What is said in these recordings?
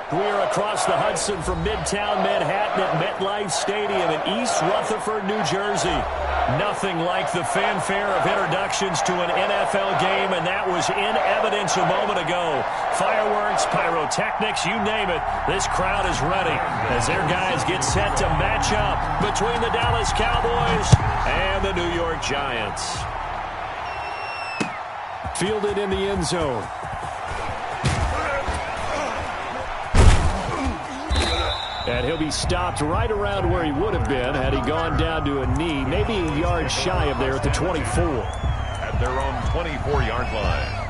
We're across the Hudson from Midtown Manhattan at MetLife Stadium in East Rutherford, New Jersey. Nothing like the fanfare of introductions to an NFL game, and that was in evidence a moment ago. Fireworks, pyrotechnics, you name it. This crowd is ready as their guys get set to match up between the Dallas Cowboys and the New York Giants. Fielded in the end zone. And he'll be stopped right around where he would have been had he gone down to a knee, maybe a yard shy of there at the 24. At their own 24-yard line.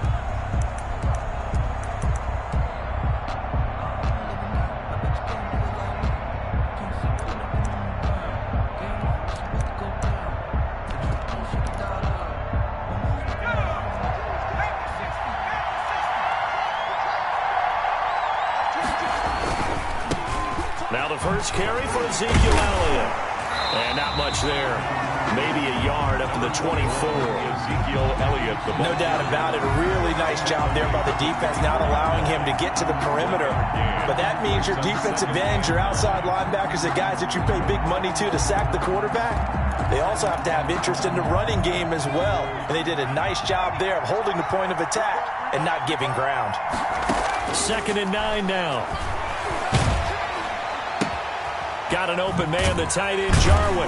Now the first carry for Ezekiel Elliott. And not much there. Maybe a yard up to the 24. Ezekiel Elliott. No doubt about it. A really nice job there by the defense, not allowing him to get to the perimeter. But that means your defensive ends, your outside linebackers, the guys that you pay big money to sack the quarterback, they also have to have interest in the running game as well. And they did a nice job there of holding the point of attack and not giving ground. 2nd and 9 now. Got an open man, the tight end, Jarwin.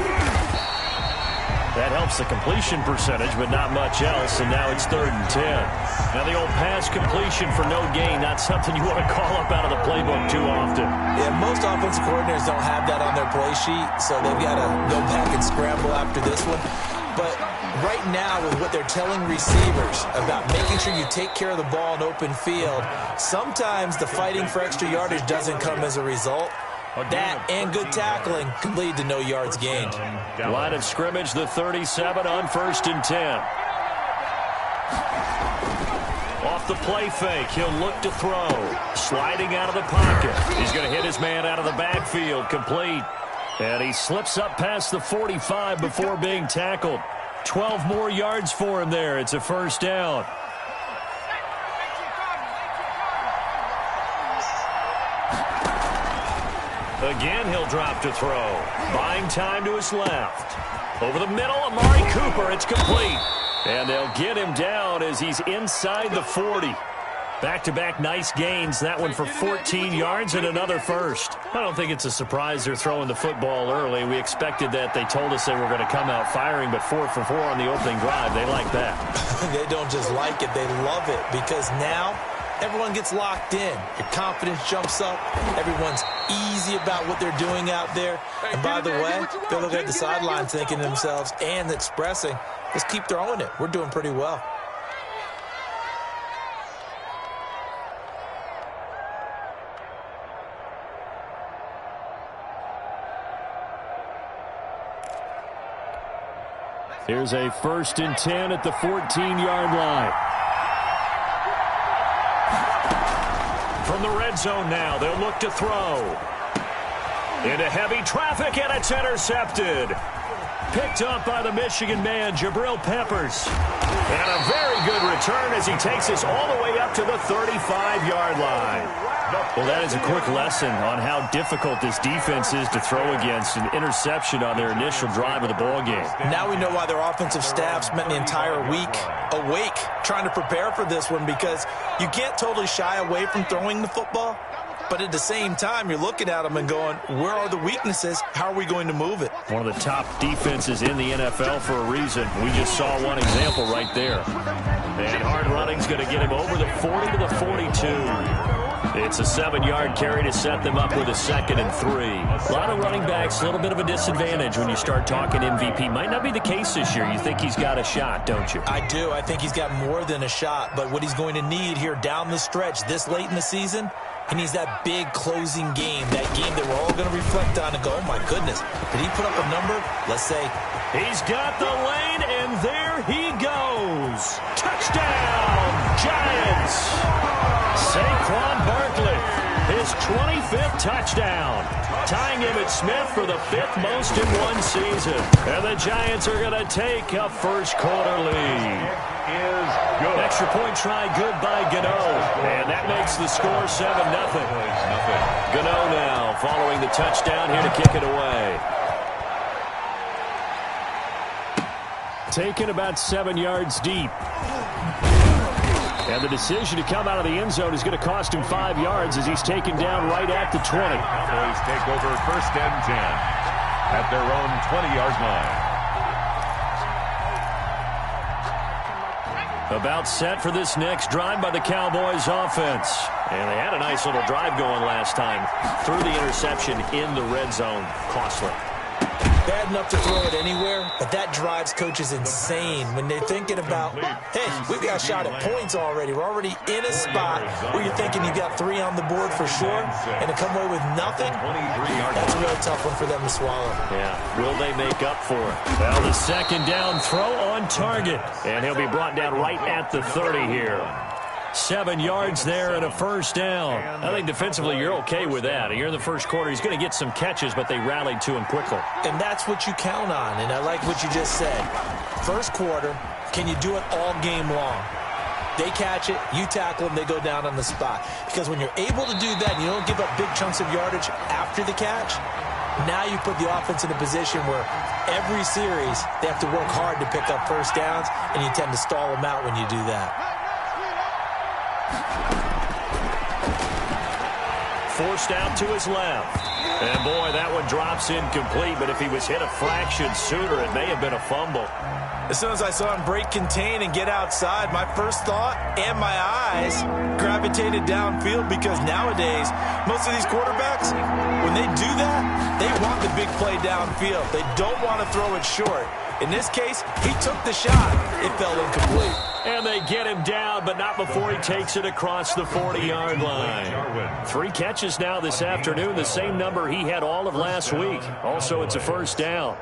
That helps the completion percentage, but not much else, and now it's 3rd and 10. Now the old pass completion for no gain, not something you want to call up out of the playbook too often. Yeah, most offensive coordinators don't have that on their play sheet, so they've got to go back and scramble after this one. But right now, with what they're telling receivers about making sure you take care of the ball in open field, sometimes the fighting for extra yardage doesn't come as a result. That and good tackling can lead to no yards gained. Line of scrimmage, the 37 on 1st and 10. Off the play fake, he'll look to throw. Sliding out of the pocket. He's going to hit his man out of the backfield, complete. And he slips up past the 45 before being tackled. 12 more yards for him there. It's a first down. Again, he'll drop to throw. Buying time to his left. Over the middle, Amari Cooper. It's complete. And they'll get him down as he's inside the 40. Back-to-back nice gains. That one for 14 yards and another first. I don't think it's a surprise they're throwing the football early. We expected that. They told us they were going to come out firing, but 4 for 4 on the opening drive. They like that. They don't just like it. They love it because now everyone gets locked in. Your confidence jumps up. Everyone's easy about what they're doing out there. And by the way, they're looking at the sideline thinking to themselves and expressing, let's keep throwing it. We're doing pretty well. Here's a 1st and 10 at the 14-yard line. From the red zone now, they'll look to throw. Into heavy traffic, and it's intercepted. Picked up by the Michigan man, Jabril Peppers. And a very good return as he takes us all the way up to the 35-yard line. Well, that is a quick lesson on how difficult this defense is to throw against. An interception on their initial drive of the ballgame. Now we know why their offensive staff spent the entire week awake trying to prepare for this one, because you can't totally shy away from throwing the football. But at the same time, you're looking at them and going, where are the weaknesses? How are we going to move it? One of the top defenses in the NFL for a reason. We just saw one example right there. And hard running's going to get him over the 40 to the 42. It's a 7-yard carry to set them up with a 2nd and 3. A lot of running backs, a little bit of a disadvantage when you start talking MVP. Might not be the case this year. You think he's got a shot, don't you? I do. I think he's got more than a shot. But what he's going to need here down the stretch this late in the season, he needs that big closing game, that game that we're all going to reflect on and go, oh, my goodness, did he put up a number? Let's say. He's got the lane, and there he goes. Touchdown, Giants. Saquon Barkley, his his 25th touchdown, tying Emmitt Smith for the 5th most in one season. And the Giants are going to take a first-quarter lead. Is good. Extra point try good by Gano. And that makes the score 7-0. Gano now following the touchdown here to kick it away. Taken about 7 yards deep. And the decision to come out of the end zone is going to cost him 5 yards as he's taken down right at the 20. Cowboys take over 1st and 10 at their own 20-yard line. About set for this next drive by the Cowboys offense. And they had a nice little drive going last time. Threw the interception in the red zone. Costly. Bad enough to throw it anywhere, but that drives coaches insane when they're thinking about, hey, we've got a shot at points already. We're already in a spot where you're thinking you got 3 on the board for sure, and to come away with nothing, that's a really tough one for them to swallow. Yeah, will they make up for it? Well, the second down throw on target, and he'll be brought down right at the 30 here. 7 yards there and a first down. I think defensively you're okay with that. Here in the first quarter, he's going to get some catches, but they rallied to him quickly. And that's what you count on, and I like what you just said. First quarter, can you do it all game long? They catch it, you tackle them, they go down on the spot. Because when you're able to do that and you don't give up big chunks of yardage after the catch, now you put the offense in a position where every series they have to work hard to pick up first downs, and you tend to stall them out when you do that. Forced out to his left. And, boy, that one drops incomplete, but if he was hit a fraction sooner, it may have been a fumble. As soon as I saw him break contain and get outside, my first thought and my eyes gravitated downfield because nowadays, most of these quarterbacks, when they do that, they want the big play downfield. They don't want to throw it short. In this case, he took the shot. It fell incomplete. And they get him down, but not before he takes it across the 40-yard line. 3 catches now this afternoon, the same number he had all of last week. Also, it's a first down.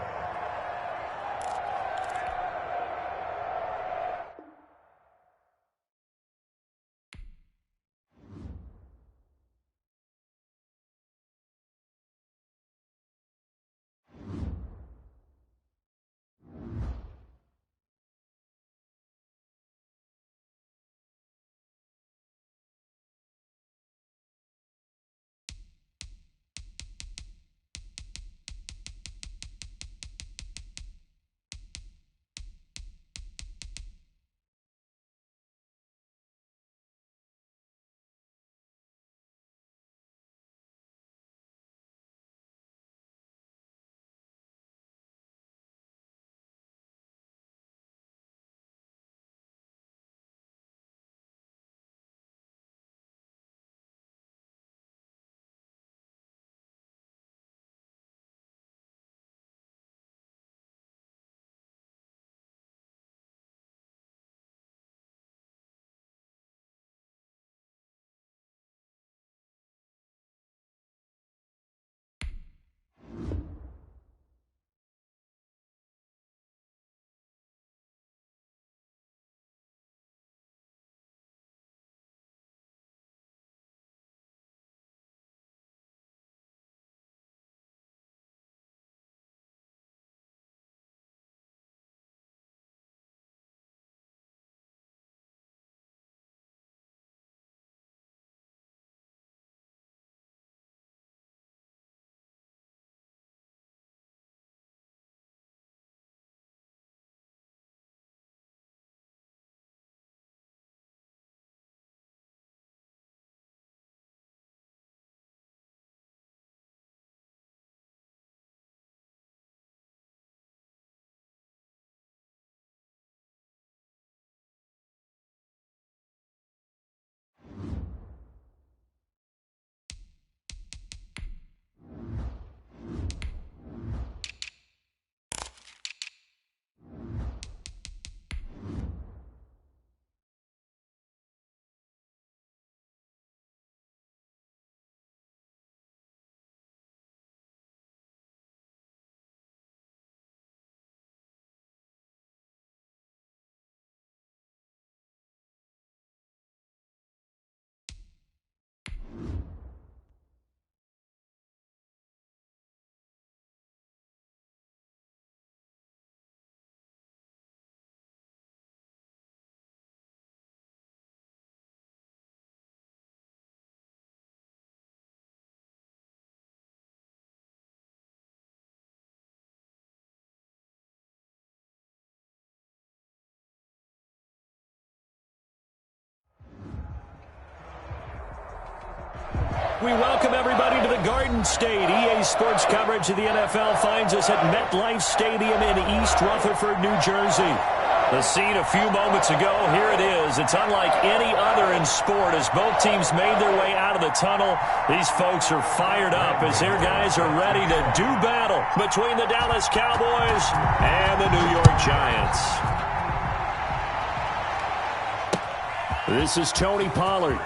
We welcome everybody to the Garden State. EA Sports coverage of the NFL finds us at MetLife Stadium in East Rutherford, New Jersey. The scene a few moments ago, here it is. It's unlike any other in sport as both teams made their way out of the tunnel. These folks are fired up as their guys are ready to do battle between the Dallas Cowboys and the New York Giants. This is Tony Pollard.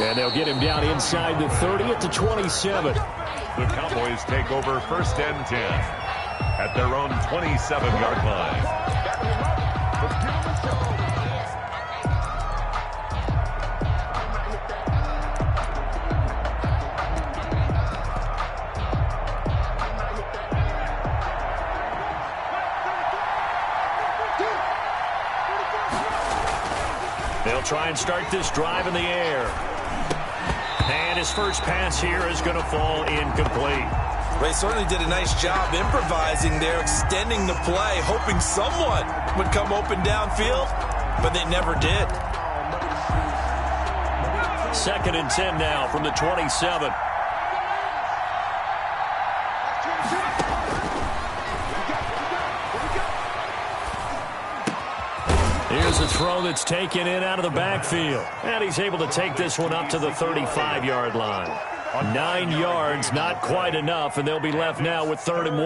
And they'll get him down inside the 30 at the 27. The Cowboys take over 1st and 10 at their own 27-yard line. They'll try and start this drive in the air. And his first pass here is going to fall incomplete. They certainly did a nice job improvising there, extending the play, hoping someone would come open downfield, but they never did. 2nd and 10 now from the 27. Here's a throw that's taken in out of the backfield. And he's able to take this one up to the 35-yard line. 9 yards, not quite enough, and they'll be left now with 3rd and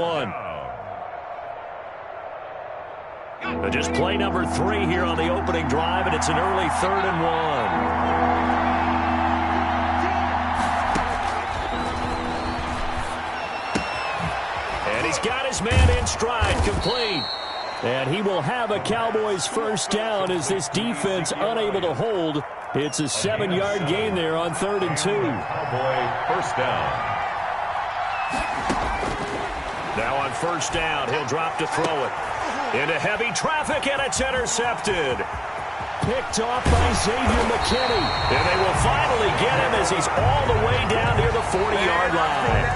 1. Just play number 3 here on the opening drive, and it's an early 3rd and 1. And he's got his man in stride, complete. And he will have a Cowboys first down as this defense unable to hold. It's a 7-yard gain there on 3rd and 2. Cowboy first down. Now on first down, he'll drop to throw it. Into heavy traffic, and it's intercepted. Picked off by Xavier McKinney. And they will finally get him as he's all the way down near the 40-yard line.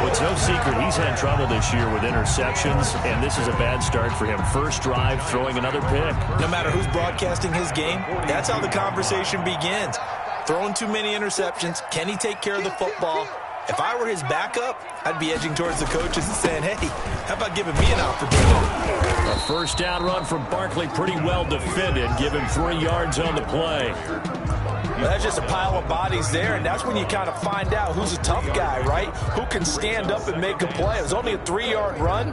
Well, it's no secret he's had trouble this year with interceptions, and this is a bad start for him. First drive, throwing another pick. No matter who's broadcasting his game, that's how the conversation begins. Throwing too many interceptions. Can he take care of the football? If I were his backup, I'd be edging towards the coaches and saying, hey, how about giving me an opportunity? A first down run from Barkley, pretty well defended. Give him 3 yards on the play. Well, that's just a pile of bodies there, and that's when you kind of find out who's a tough guy, right? Who can stand up and make a play. It was only a 3-yard run,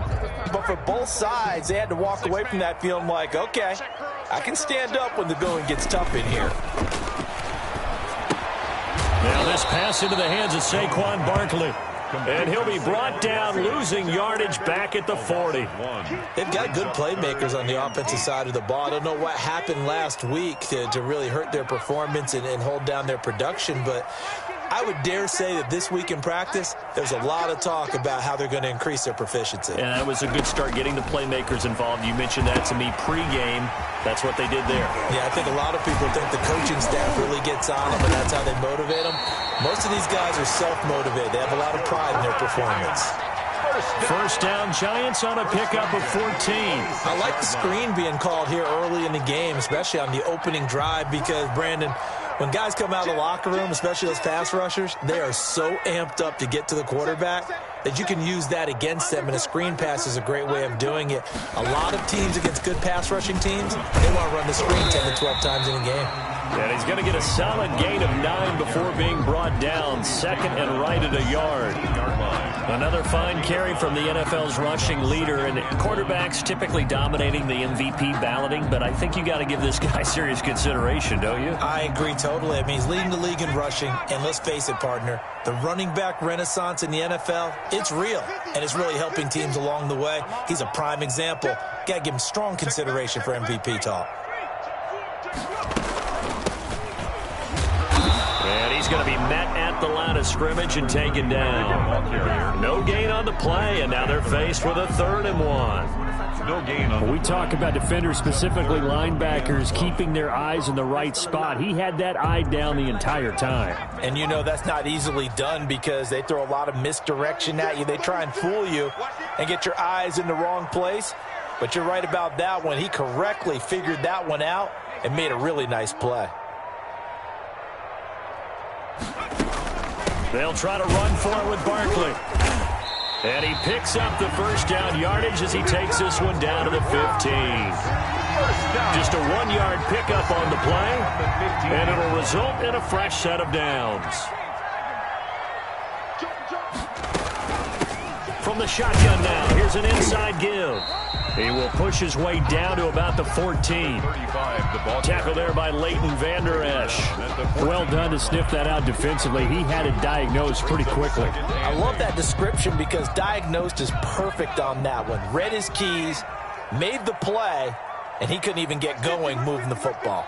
but for both sides, they had to walk away from that feeling like, okay, I can stand up when the going gets tough in here. Now this pass into the hands of Saquon Barkley. And he'll be brought down, losing yardage back at the 40. They've got good playmakers on the offensive side of the ball. I don't know what happened last week to really hurt their performance and hold down their production, but I would dare say that this week in practice, there's a lot of talk about how they're going to increase their proficiency. And that was a good start getting the playmakers involved. You mentioned that to me pregame. That's what they did there. Yeah, I think a lot of people think the coaching staff really gets on them, and that's how they motivate them. Most of these guys are self-motivated. They have a lot of pride in their performance. First down, Giants on a pickup of 14. I like the screen being called here early in the game, especially on the opening drive, because, Brandon, when guys come out of the locker room, especially those pass rushers, they are so amped up to get to the quarterback that you can use that against them, and a screen pass is a great way of doing it. A lot of teams against good pass rushing teams, they want to run the screen 10 to 12 times in a game. And he's going to get a solid gain of 9 before being brought down. 2nd and right at a yard. Another fine carry from the NFL's rushing leader, and quarterbacks typically dominating the MVP balloting, but I think you got to give this guy serious consideration, don't you? I agree totally. I mean, he's leading the league in rushing, and let's face it, partner, the running back renaissance in the NFL, it's real, and it's really helping teams along the way. He's a prime example. Got to give him strong consideration for MVP talk. And he's going to be met at the line of scrimmage and taken down. No gain on the play, and now they're faced with a 3rd and 1. No gain on. We talk about defenders, specifically linebackers, keeping their eyes in the right spot. He had that eye down the entire time. And you know that's not easily done because they throw a lot of misdirection at you. They try and fool you and get your eyes in the wrong place. But you're right about that one. He correctly figured that one out and made a really nice play. They'll try to run for it with Barkley. And he picks up the first down yardage as he takes this one down to the 15. Just a 1-yard pickup on the play, and it'll result in a fresh set of downs. From the shotgun now, here's an inside give. He will push his way down to about the 14. Tackle there by Leighton Vander Esch. Well done to sniff that out defensively. He had it diagnosed pretty quickly. I love that description because diagnosed is perfect on that one. Read his keys, made the play, and he couldn't even get going moving the football.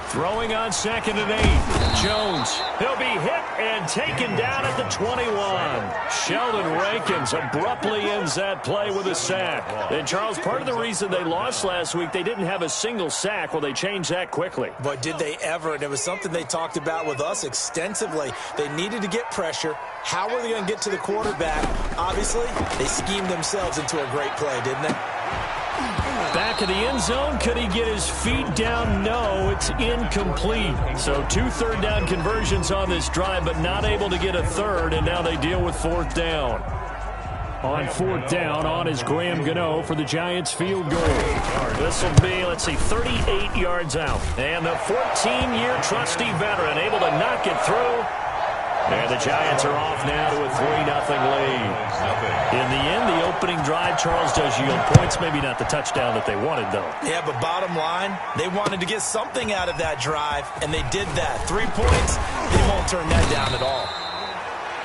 Throwing on 2nd and 8. Jones. He'll be hit and taken down at the 21. Sheldon Rankins abruptly ends that play with a sack. And, Charles, part of the reason they lost last week, they didn't have a single sack. Well, they changed that quickly. But did they ever? And it was something they talked about with us extensively. They needed to get pressure. How were they going to get to the quarterback? Obviously, they schemed themselves into a great play, didn't they? Back of the end zone. Could he get his feet down? No, it's incomplete. So 2 third-down conversions on this drive, but not able to get a third, and now they deal with 4th down. On 4th down, on is Graham Gano for the Giants field goal. This will be, 38 yards out. And the 14-year trusty veteran able to knock it through. And the Giants are off now to a 3-0 lead. In the end, the opening drive, Charles, does yield points. Maybe not the touchdown that they wanted, though. Yeah, but bottom line, they wanted to get something out of that drive, and they did that. 3 points, they won't turn that down at all.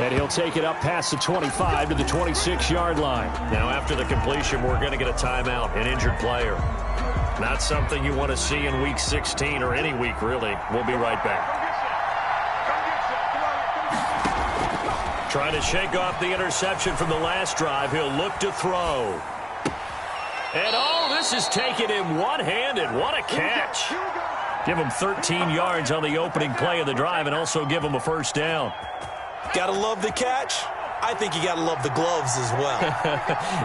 And he'll take it up past the 25 to the 26-yard line. Now, after the completion, we're going to get a timeout, an injured player. Not something you want to see in Week 16 or any week, really. We'll be right back. Trying to shake off the interception from the last drive. He'll look to throw. And, this is taken him one-handed. What a catch. Give him 13 yards on the opening play of the drive and also give him a first down. Gotta love the catch. I think you gotta love the gloves as well.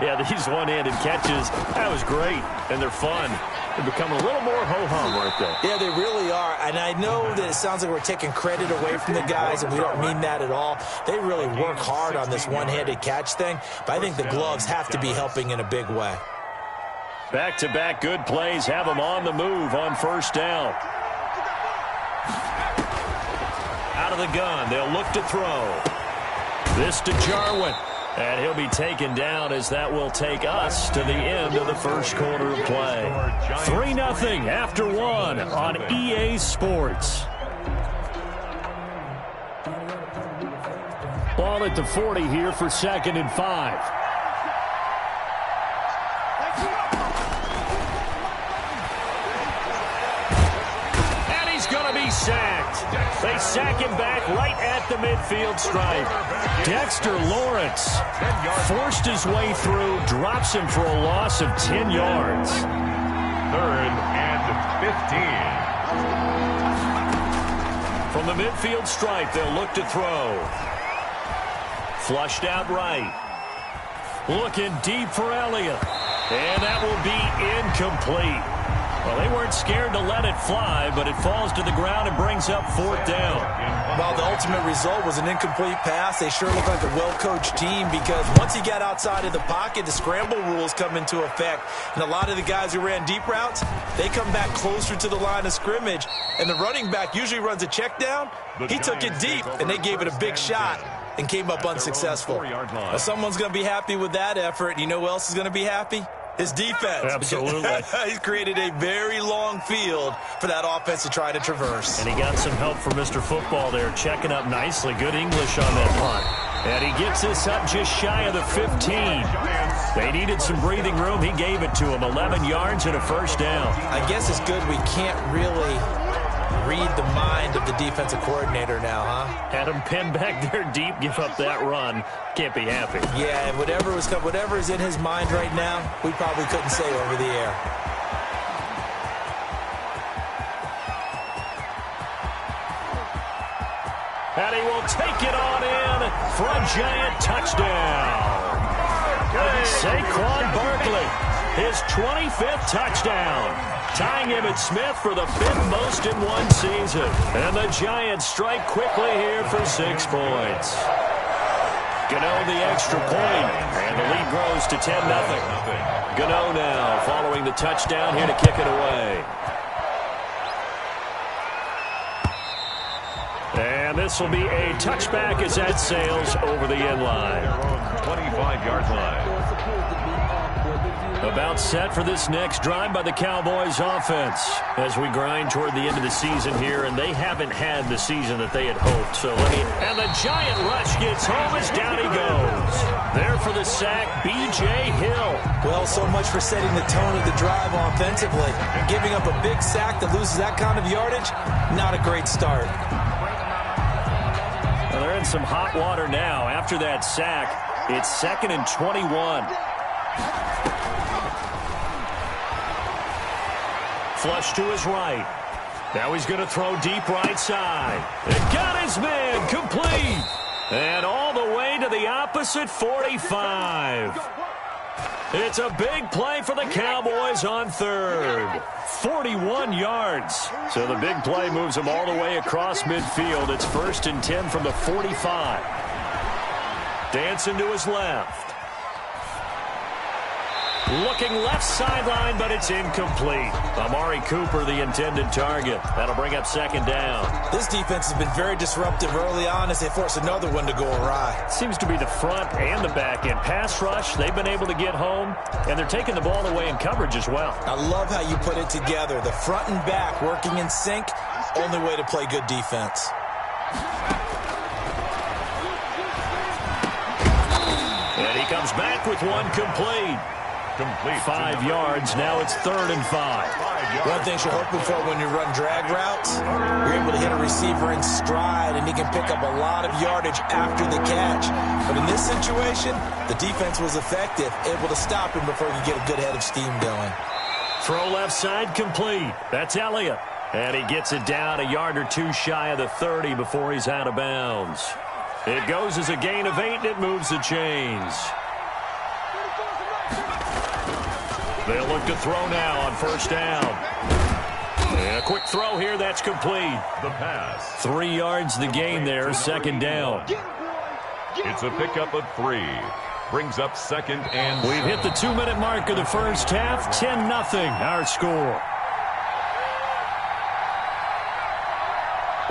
Yeah, these one-handed catches, that was great, and they're fun. They're becoming a little more ho-hum, aren't they? Yeah, they really are. And I know that it sounds like we're taking credit away from the guys, and we don't mean that at all. They really work hard on this one-handed catch thing, but I think the gloves have to be helping in a big way. Back-to-back good plays have them on the move on first down. Out of the gun, they'll look to throw. This to Jarwin. And he'll be taken down as that will take us to the end of the first quarter of play. 3-0 after 1 on EA Sports. Ball at the 40 here for 2nd and 5. And he's going to be sacked. They sack him back right at the midfield stripe. Dexter Lawrence forced his way through, drops him for a loss of 10 yards. 3rd and 15. From the midfield stripe, they'll look to throw. Flushed out right. Looking deep for Elliott. And that will be incomplete. Well, they weren't scared to let it fly, but it falls to the ground and brings up 4th down. Well, the ultimate result was an incomplete pass. They sure look like a well-coached team because once he got outside of the pocket, the scramble rules come into effect. And a lot of the guys who ran deep routes, they come back closer to the line of scrimmage. And the running back usually runs a check down. He took it deep, and they gave it a big shot and came up unsuccessful. Well, someone's going to be happy with that effort. And you know who else is going to be happy? His defense. Absolutely. He's created a very long field for that offense to try to traverse. And he got some help from Mr. Football there, checking up nicely. Good English on that punt. And he gets this up just shy of the 15. They needed some breathing room. He gave it to him. 11 yards and a first down. I guess it's good we can't really read the mind of the defensive coordinator now, huh? Had him pinned back there deep, give up that run. Can't be happy. Yeah, whatever is in his mind right now, we probably couldn't say over the air. And he will take it on in for a giant touchdown. Saquon Barkley his 25th touchdown, tying Emmitt Smith for the 5th most in one season. And the Giants strike quickly here for 6 points. Gano the extra point, and the lead grows to 10-0. Gano now following the touchdown here to kick it away. And this will be a touchback as that sails over the end line. 25-yard line. About set for this next drive by the Cowboys offense as we grind toward the end of the season here, and they haven't had the season that they had hoped. And the giant rush gets home as down he goes. There for the sack, B.J. Hill. Well, so much for setting the tone of the drive offensively. Giving up a big sack that loses that kind of yardage, not a great start. Well, they're in some hot water now. After that sack, it's 2nd and 21. Flush to his right. Now he's going to throw deep right side. It got his man complete. And all the way to the opposite 45. It's a big play for the Cowboys on 3rd. 41 yards. So the big play moves them all the way across midfield. It's 1st and 10 from the 45. Dancing to his left. Looking left sideline, but it's incomplete. Amari Cooper, the intended target. That'll bring up 2nd down. This defense has been very disruptive early on as they force another one to go awry. Seems to be the front and the back end. Pass rush, they've been able to get home, and they're taking the ball away in coverage as well. I love how you put it together. The front and back working in sync, only way to play good defense. And he comes back with one complete. 5 yards. Now it's 3rd and 5. One thing you're hoping for when you run drag routes, you're able to hit a receiver in stride, and he can pick up a lot of yardage after the catch. But in this situation, the defense was effective, able to stop him before he could get a good head of steam going. Throw left side complete. That's Elliott. And he gets it down a yard or 2 shy of the 30 before he's out of bounds. It goes as a gain of 8, and it moves the chains. They'll look to throw now on 1st down. And a quick throw here, that's complete. The pass. 3 yards the gain there, 2nd down. It's a pickup of 3. Brings up 2nd and... We've hit the 2-minute mark of the first half. 10-0 our score.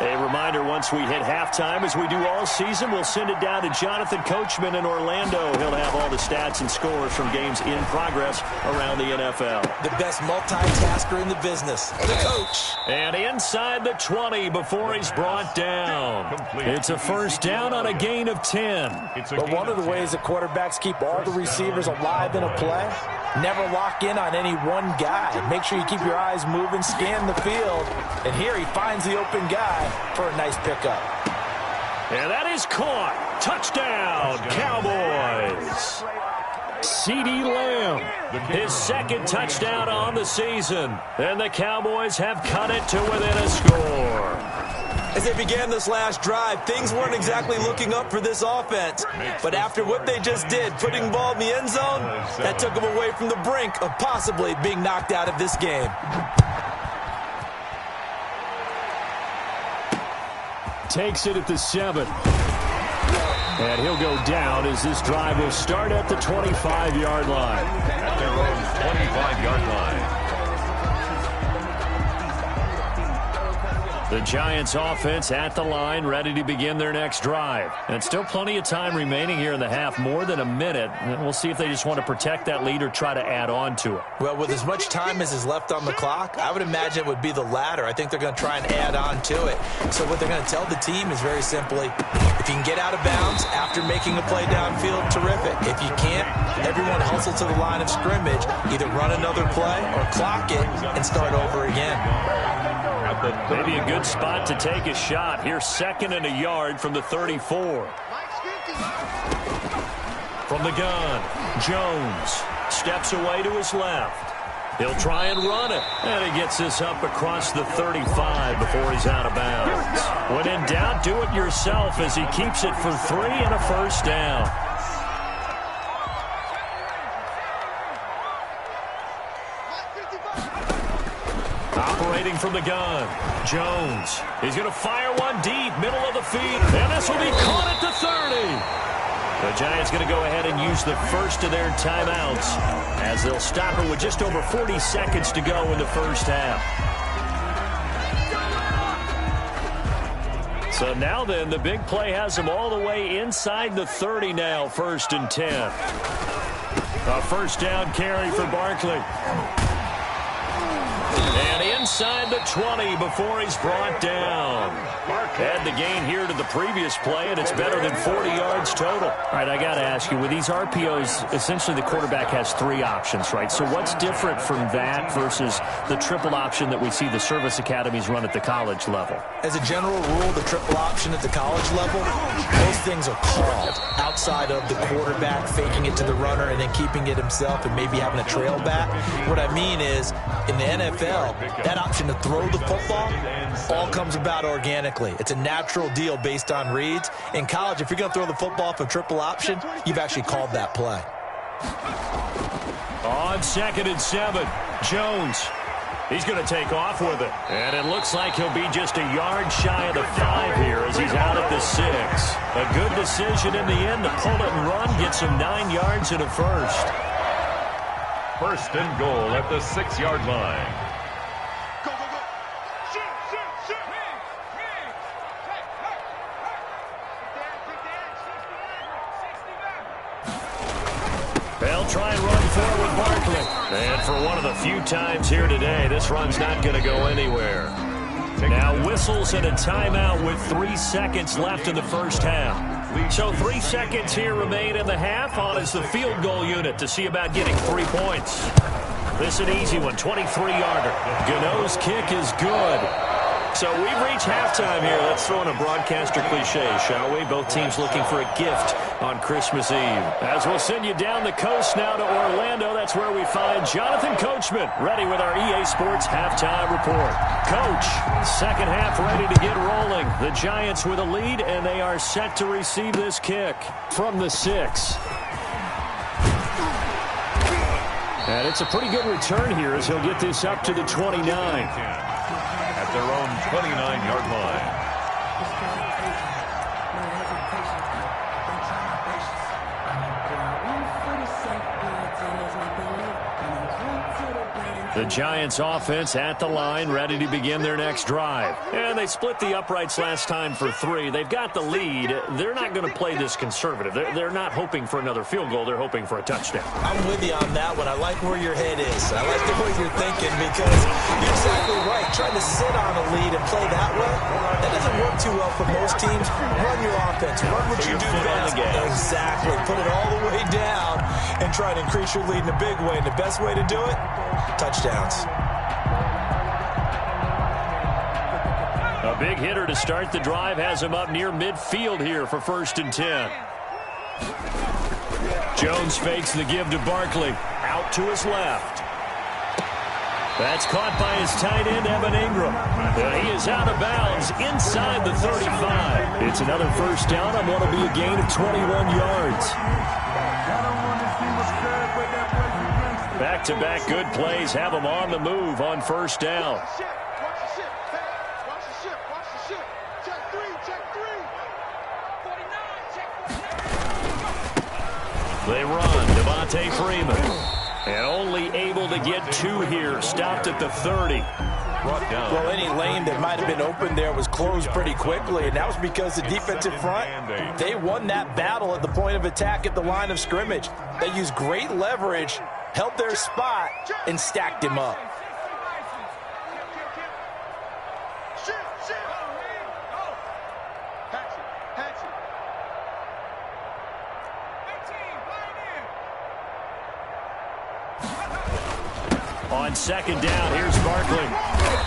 A reminder, once we hit halftime, as we do all season, we'll send it down to Jonathan Coachman in Orlando. He'll have all the stats and scores from games in progress around the NFL. The best multitasker in the business, the coach. And inside the 20 before he's brought down. It's a 1st down on a gain of 10. But one of the ways that quarterbacks keep all the receivers alive in a play, never lock in on any one guy. Make sure you keep your eyes moving, scan the field. And here he finds the open guy for a nice pickup. And that is caught. Touchdown, Cowboys. CeeDee Lamb, his 2nd touchdown on the season. And the Cowboys have cut it to within a score. As they began this last drive, things weren't exactly looking up for this offense. But after what they just did, putting the ball in the end zone, that took them away from the brink of possibly being knocked out of this game. Takes it at the 7. And he'll go down as this drive will start at the 25-yard line. At their own 25-yard line. The Giants offense at the line, ready to begin their next drive. And still plenty of time remaining here in the half, more than a minute. We'll see if they just want to protect that lead or try to add on to it. Well, with as much time as is left on the clock, I would imagine it would be the latter. I think they're going to try and add on to it. So what they're going to tell the team is very simply, if you can get out of bounds after making a play downfield, terrific. If you can't, everyone hustle to the line of scrimmage, either run another play or clock it and start over again. Maybe a good spot to take a shot. Here's 2nd and a yard from the 34. From the gun, Jones steps away to his left. He'll try and run it. And he gets this up across the 35 before he's out of bounds. When in doubt, do it yourself as he keeps it for 3 and a 1st down. initiating from the gun. Jones. He's going to fire one deep, middle of the field. And this will be caught at the 30. The Giants going to go ahead and use the first of their timeouts as they'll stop it with just over 40 seconds to go in the first half. So now then, the big play has them all the way inside the 30 now, 1st and 10. A first down carry for Barkley. And inside the 20 before he's brought down. Add the gain here to the previous play, and it's better than 40 yards total. All right, I got to ask you, with these RPOs, essentially the quarterback has 3 options, right? So what's different from that versus the triple option that we see the service academies run at the college level? As a general rule, the triple option at the college level, those things are called outside of the quarterback faking it to the runner and then keeping it himself and maybe having a trail back. What I mean is, in the NFL, that option to throw the football all comes about organically. It's a natural deal based on reads. In college, if you're going to throw the football for triple option, you've actually called that play. On 2nd and 7, Jones. He's going to take off with it. And it looks like he'll be just a yard shy of the 5 here as he's out at the 6. A good decision in the end to pull it and run, get some 9 yards and a first. 1st and goal at the 6-yard line. They'll try and run for it with Barkley. And for one of the few times here today, this run's not going to go anywhere. Now whistles and a timeout with 3 seconds left in the first half. So 3 seconds here remain in the half. On is the field goal unit to see about getting 3 points. This is an easy one, 23-yarder. Gano's kick is good. So we've reached halftime here. Let's throw in a broadcaster cliche, shall we? Both teams looking for a gift on Christmas Eve. As we'll send you down the coast now to Orlando, that's where we find Jonathan Coachman, ready with our EA Sports halftime report. Coach, second half ready to get rolling. The Giants with a lead, and they are set to receive this kick from the 6. And it's a pretty good return here as he'll get this up to the 29. At their own 29-yard line. The Giants offense at the line, ready to begin their next drive. And they split the uprights last time for 3. They've got the lead. They're not going to play this conservative. They're not hoping for another field goal. They're hoping for a touchdown. I'm with you on that one. I like where your head is. I like the way you're thinking because you're exactly right. Trying to sit on a lead and play that way, that doesn't work too well for most teams. Run your offense. Run what you do best. Exactly. Put it all the way down and try to increase your lead in a big way. And the best way to do it, touchdowns. A big hitter to start the drive has him up near midfield here for 1st and 10. Jones fakes the give to Barkley. Out to his left. That's caught by his tight end, Evan Ingram. He is out of bounds inside the 35. It's another first down on what will be a gain of 21 yards. Back-to-back good plays have them on the move on first down. They run, Devontae Freeman. And only able to get 2 here, stopped at the 30. Well, any lane that might have been open there was closed pretty quickly, and that was because the defensive front, they won that battle at the point of attack at the line of scrimmage. They used great leverage, held their spot, and stacked him up. On second down, here's Barkley.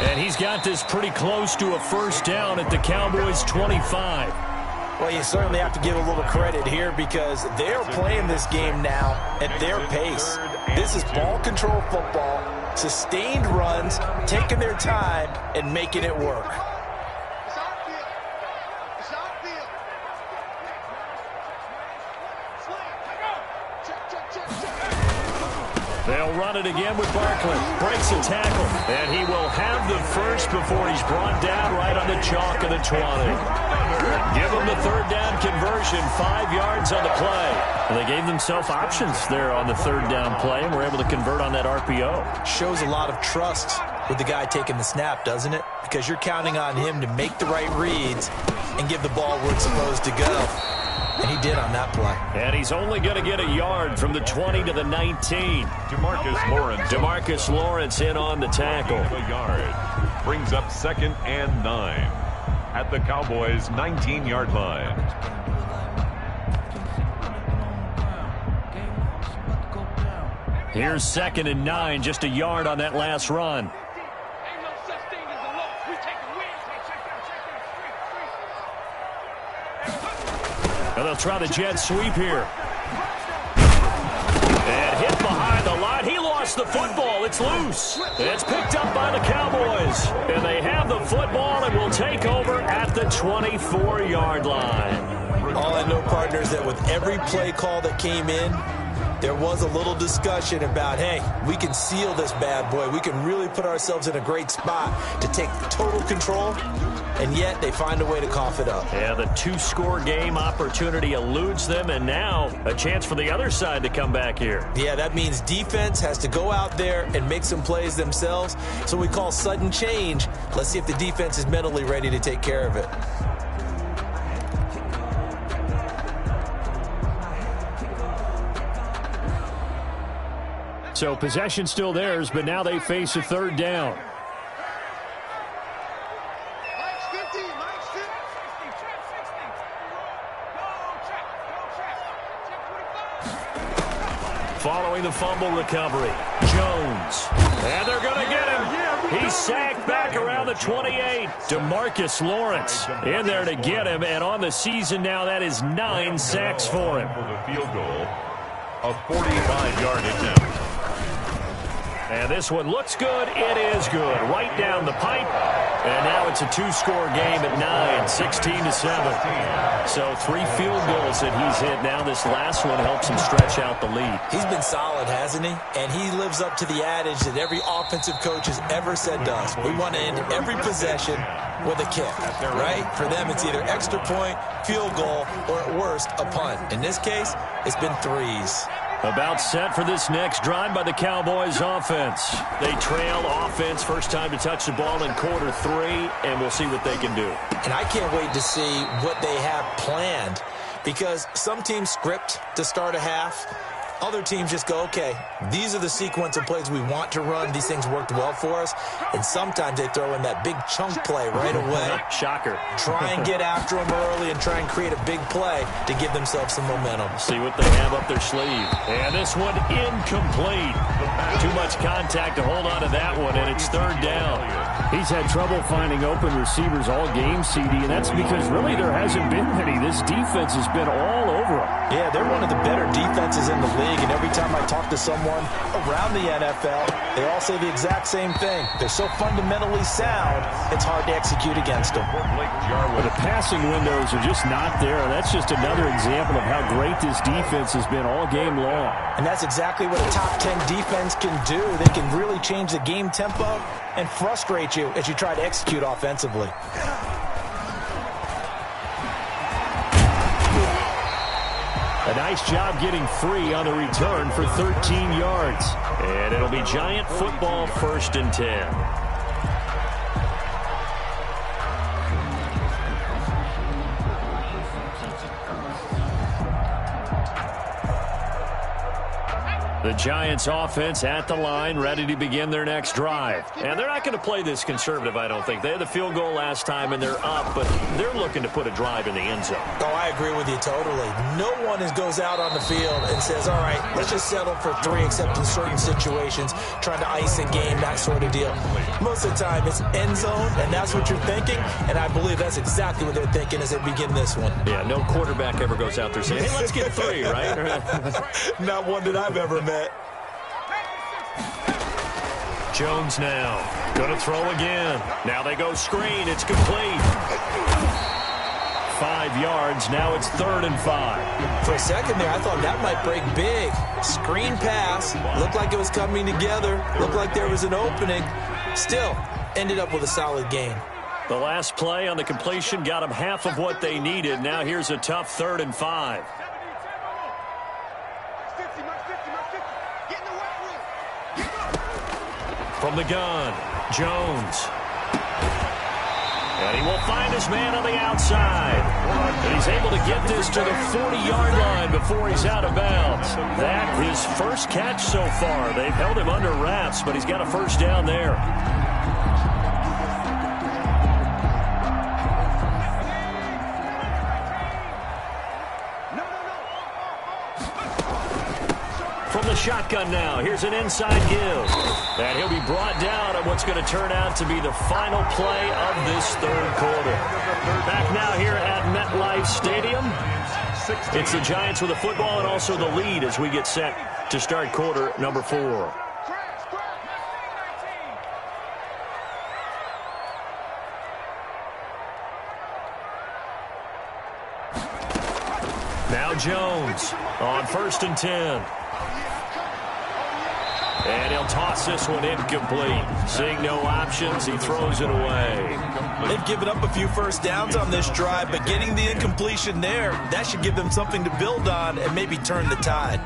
And he's got this pretty close to a first down at the Cowboys' 25. Well, you certainly have to give a little credit here because they're playing this game now at their pace. This is ball control football, sustained runs, taking their time, and making it work. They'll run it again with Barkley. Breaks a tackle. And he will have the first before he's brought down right on the chalk of the 20. Give him the third down conversion. 5 yards on the play. And they gave themselves options there on the third down play and were able to convert on that RPO. Shows a lot of trust with the guy taking the snap, doesn't it? Because you're counting on him to make the right reads and give the ball where it's supposed to go. And he did on that play. And he's only going to get a yard from the 20 to the 19. DeMarcus Lawrence in on the tackle. A yard. Brings up 2nd and 9 at the Cowboys' 19-yard line. Here's 2nd and 9, just a yard on that last run. And they'll try the jet sweep here. And hit behind the line. He lost the football. It's loose. It's picked up by the Cowboys. And they have the football and will take over at the 24-yard line. All I know, partners, that with every play call that came in, there was a little discussion about, hey, we can seal this bad boy. We can really put ourselves in a great spot to take total control, and yet they find a way to cough it up. Yeah, the 2-score game opportunity eludes them, and now a chance for the other side to come back here. Yeah, that means defense has to go out there and make some plays themselves. So we call sudden change. Let's see if the defense is mentally ready to take care of it. So possession still theirs, but now they face a third down. Following the fumble recovery, Jones. And they're going to get him. He's sacked back around the 28. DeMarcus Lawrence in there to get him. And on the season now, that is 9 sacks for him. For the field goal, a 45-yard attempt. And this one looks good. It is good. Right down the pipe. And now it's a 2-score game at 9, 16-7. So 3 field goals that he's hit. Now this last one helps him stretch out the lead. He's been solid, hasn't he? And he lives up to the adage that every offensive coach has ever said to us. We want to end every possession with a kick, right? For them, it's either extra point, field goal, or at worst, a punt. In this case, it's been 3s. About set for this next drive by the Cowboys offense. They trail offense, first time to touch the ball in quarter 3, and we'll see what they can do. And I can't wait to see what they have planned, because some teams script to start a half. Other teams just go, okay, these are the sequence of plays we want to run. These things worked well for us. And sometimes they throw in that big chunk play right away. Shocker. Try and get after them early and try and create a big play to give themselves some momentum. See what they have up their sleeve. And this one incomplete. Too much contact to hold on to that one, and it's third down. He's had trouble finding open receivers all game, CD, and that's because really there hasn't been any. This defense has been all over him. Yeah, they're one of the better defenses in the league, and every time I talk to someone around the NFL, they all say the exact same thing. They're so fundamentally sound, it's hard to execute against them. But the passing windows are just not there. That's just another example of how great this defense has been all game long. And that's exactly what a top 10 defense can do. They can really change the game tempo and frustrate you as you try to execute offensively. A nice job getting free on the return for 13 yards. And it'll be Giant football, 1st and 10. The Giants offense at the line, ready to begin their next drive. And they're not going to play this conservative, I don't think. They had the field goal last time, and they're up, but they're looking to put a drive in the end zone. Oh, I agree with you totally. No one goes out on the field and says, all right, let's just settle for 3, except in certain situations, trying to ice a game, that sort of deal. Most of the time, it's end zone, and that's what you're thinking, and I believe that's exactly what they're thinking as they begin this one. Yeah, no quarterback ever goes out there saying, hey, let's get 3, right? Not one that I've ever met. Jones now going to throw again. Now they go screen. It's complete. 5 yards. Now it's 3rd and 5. For a second there, I thought that might break big. Screen pass. Looked like it was coming together. Looked like there was an opening. Still, ended up with a solid gain. The last play on the completion got them half of what they needed. Now here's a tough 3rd and 5. From the gun, Jones. And he will find his man on the outside. And he's able to get this to the 40-yard line before he's out of bounds. That his first catch so far. They've held him under wraps, but he's got a first down there. From the shotgun now, here's an inside give. And he'll be brought down on what's going to turn out to be the final play of this 3rd quarter. Back now here at MetLife Stadium. It's the Giants with the football and also the lead as we get set to start quarter number 4. Now Jones on 1st and 10. And he'll toss this one incomplete. Seeing no options, he throws it away. They've given up a few first downs on this drive, but getting the incompletion there, that should give them something to build on and maybe turn the tide.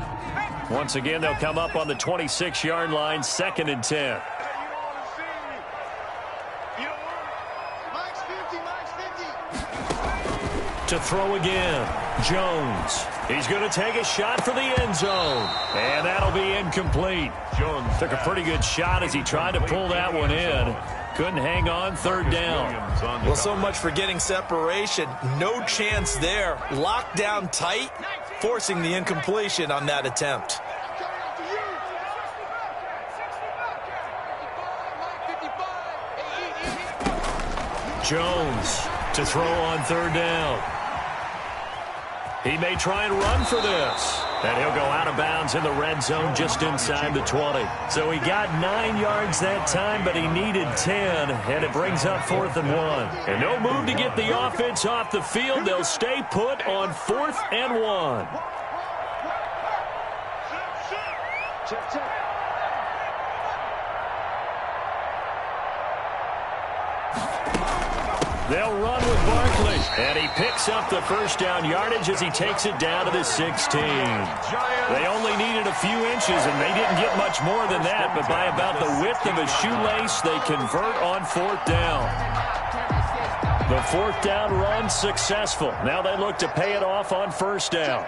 Once again, they'll come up on the 26-yard line, 2nd and 10. To throw again, Jones. He's going to take a shot for the end zone. And that'll be incomplete. Jones took a pretty good shot as he tried to pull that one in. Couldn't hang on, 3rd down. Well, so much for getting separation. No chance there. Locked down tight, forcing the incompletion on that attempt. Jones to throw on 3rd down. He may try and run for this. And he'll go out of bounds in the red zone just inside the 20. So he got 9 yards that time, but he needed 10. And it brings up 4th and 1. And no move to get the offense off the field. They'll stay put on 4th and 1. They'll run with Barkley. And he picks up the first down yardage as he takes it down to the 16. They only needed a few inches, and they didn't get much more than that. But by about the width of a shoelace, they convert on 4th down. The 4th down run successful. Now they look to pay it off on 1st down.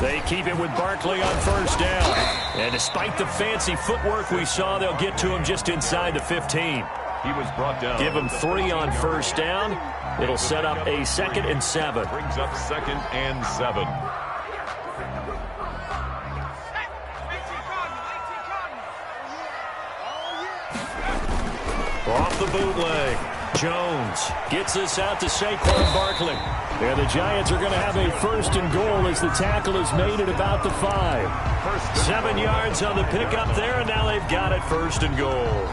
They keep it with Barkley on 1st down. And despite the fancy footwork we saw, they'll get to him just inside the 15. He was brought down. Give him 3 on 1st down. It'll set up a 2nd and 7. Brings up 2nd and 7. Off the bootleg. Jones gets this out to Saquon Barkley. And the Giants are going to have a 1st and goal as the tackle is made at about the 5. 7 yards on the pickup there, and now they've got it 1st and goal.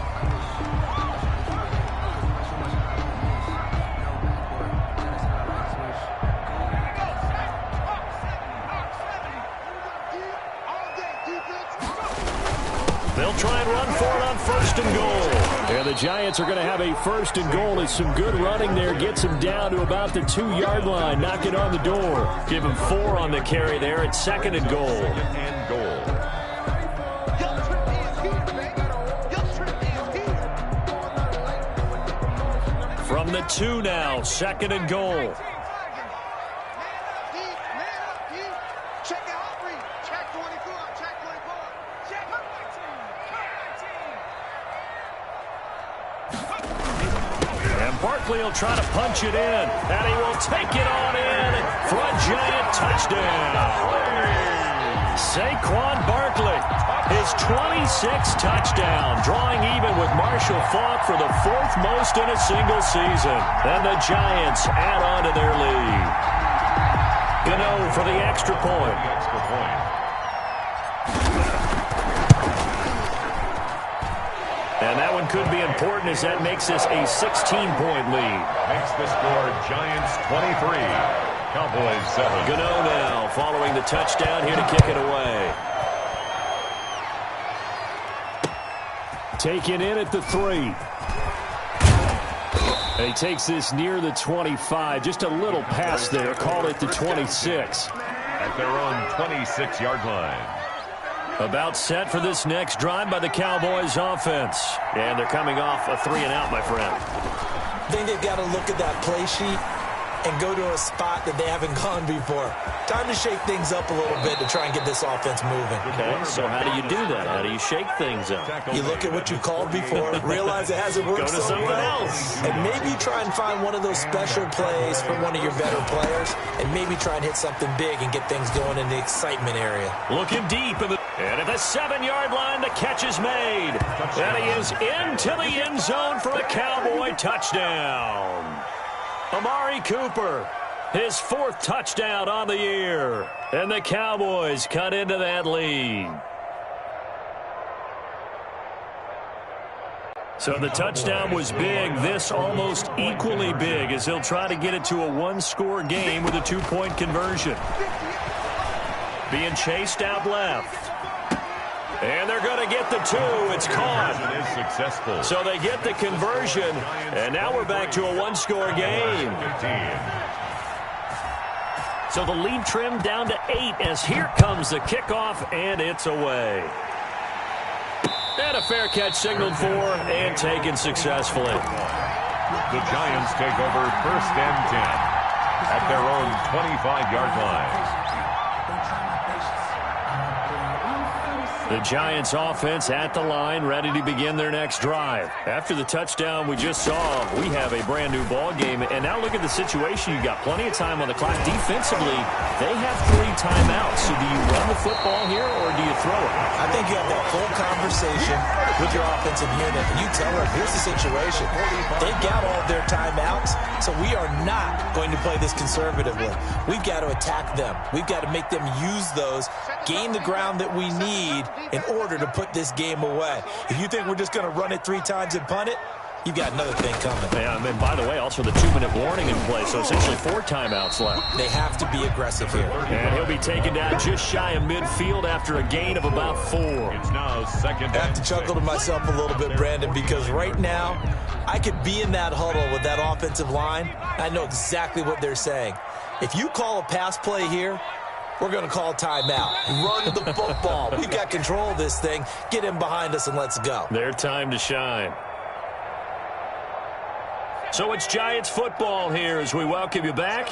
They'll try and run for it on 1st and goal. And the Giants are going to have a 1st and goal as some good running there gets him down to about the 2-yard line. Knock it on the door. Give him 4 on the carry there at 2nd and goal. From the 2 now, 2nd and goal. Barkley will try to punch it in, and he will take it on in for a Giant touchdown. Saquon Barkley, his 26th touchdown, drawing even with Marshall Faulk for the 4th most in a single season. And the Giants add on to their lead. Gano for the extra point. And that one could be important as that makes this a 16-point lead. Makes the score Giants 23, Cowboys 7. Gano now following the touchdown here to kick it away. Taken in at the 3. And he takes this near the 25. Just a little pass there. Call it the 26. At their own 26-yard line. About set for this next drive by the Cowboys offense. And they're coming off a 3-and-out, my friend. I think they've got to look at that play sheet and go to a spot that they haven't gone before. Time to shake things up a little bit to try and get this offense moving. Okay, so how do you do that? How do you shake things up? You look at what you called before, realize it hasn't worked Go to so something well, else. and maybe try and find one of those special plays from one of your better players, and maybe try and hit something big and get things going in the excitement area. Looking deep. And at the 7-yard line, the catch is made. And he is into the end zone for a Cowboy touchdown. Amari Cooper, his 4th touchdown on the year. And the Cowboys cut into that lead. So the touchdown was big. This almost equally big as he'll try to get it to a 1-score game with a 2-point conversion. Being chased out left. And they're going to get the 2. It's caught. It is successful. So they get the conversion, and now we're back to a 1-score game. 15. So the lead trimmed down to 8 as here comes the kickoff, and it's away. And a fair catch signaled for and taken successfully. The Giants take over 1st and 10 at their own 25-yard line. The Giants offense at the line, ready to begin their next drive. After the touchdown we just saw, we have a brand new ball game. And now look at the situation. You've got plenty of time on the clock. Defensively, they have 3 timeouts. So do you run the football here or do you throw it? I think you have that full conversation with your offensive unit, and you tell them, here's the situation. They've got all of their timeouts, so we are not going to play this conservatively. We've got to attack them. We've got to make them use those, gain the ground that we need in order to put this game away. If you think we're just going to run it 3 times and punt it, you've got another thing coming. Yeah, and by the way, also the 2-minute warning in play, so essentially 4 timeouts left. They have to be aggressive here. And he'll be taken down just shy of midfield after a gain of about 4. It's now 2nd. I have to chuckle to myself a little bit, Brandon, because right now I could be in that huddle with that offensive line. I know exactly what they're saying. If you call a pass play here, we're going to call timeout. Run the football. We've got control of this thing. Get in behind us and let's go. Their time to shine. So it's Giants football here as we welcome you back.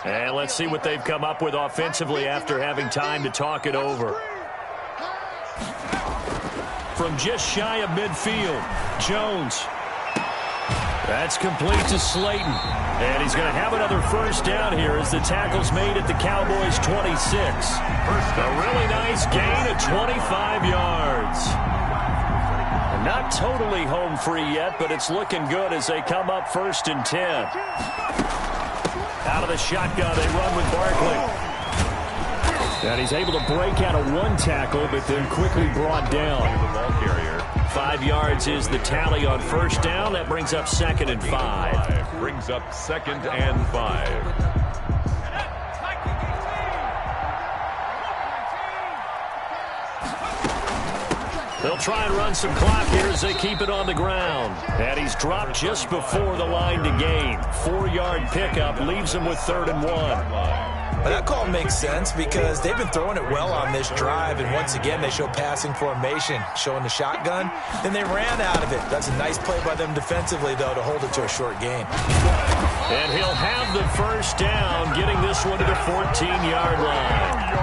And let's see what they've come up with offensively after having time to talk it over. From just shy of midfield, Jones. That's complete to Slayton. And he's going to have another 1st down here as the tackle's made at the Cowboys' 26. A really nice gain of 25 yards. Not totally home free yet, but it's looking good as they come up 1st and 10. Out of the shotgun, they run with Barkley. And he's able to break out of 1 tackle, but then quickly brought down. The ball carrier. 5 yards is the tally on 1st down. That brings up 2nd and 5. Brings up 2nd and 5. They'll try and run some clock here as they keep it on the ground. And he's dropped just before the line to gain. 4-yard pickup leaves him with 3rd and 1. But that call makes sense because they've been throwing it well on this drive, and once again they show passing formation, showing the shotgun. Then they ran out of it. That's a nice play by them defensively, though, to hold it to a short game. And he'll have the 1st down, getting this one to the 14-yard line.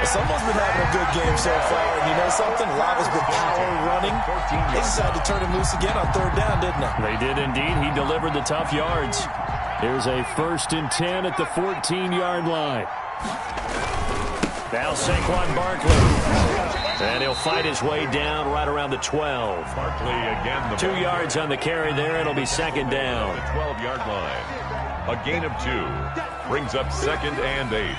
Someone's been having a good game so far, and you know something? Lava's been power running. They decided to turn him loose again on 3rd down, didn't they? They did indeed. He delivered the tough yards. Here's a 1st and 10 at the 14-yard line. Now Saquon Barkley. And he'll fight his way down right around the 12. Barkley again. 2 yards on the carry there. It'll be 2nd down. The 12-yard line. A gain of 2. Brings up 2nd and 8.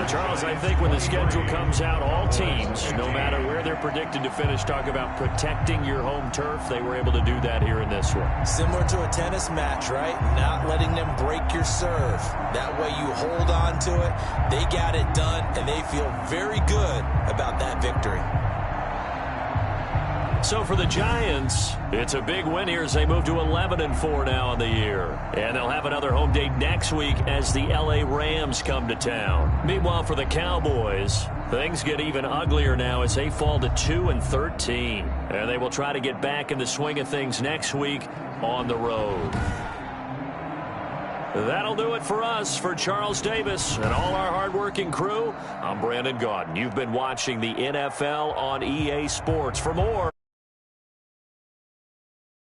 Charles, I think when the schedule comes out, all teams, no matter where they're predicted to finish, talk about protecting your home turf. They were able to do that here in this one. Similar to a tennis match, right? Not letting them break your serve. That way you hold on to it. They got it done, and they feel very good about that victory. So for the Giants, it's a big win here as they move to 11-4 now in the year. And they'll have another home date next week as the L.A. Rams come to town. Meanwhile, for the Cowboys, things get even uglier now as they fall to 2-13. And they will try to get back in the swing of things next week on the road. That'll do it for us. For Charles Davis and all our hardworking crew, I'm Brandon Gaudin. You've been watching the NFL on EA Sports. For more...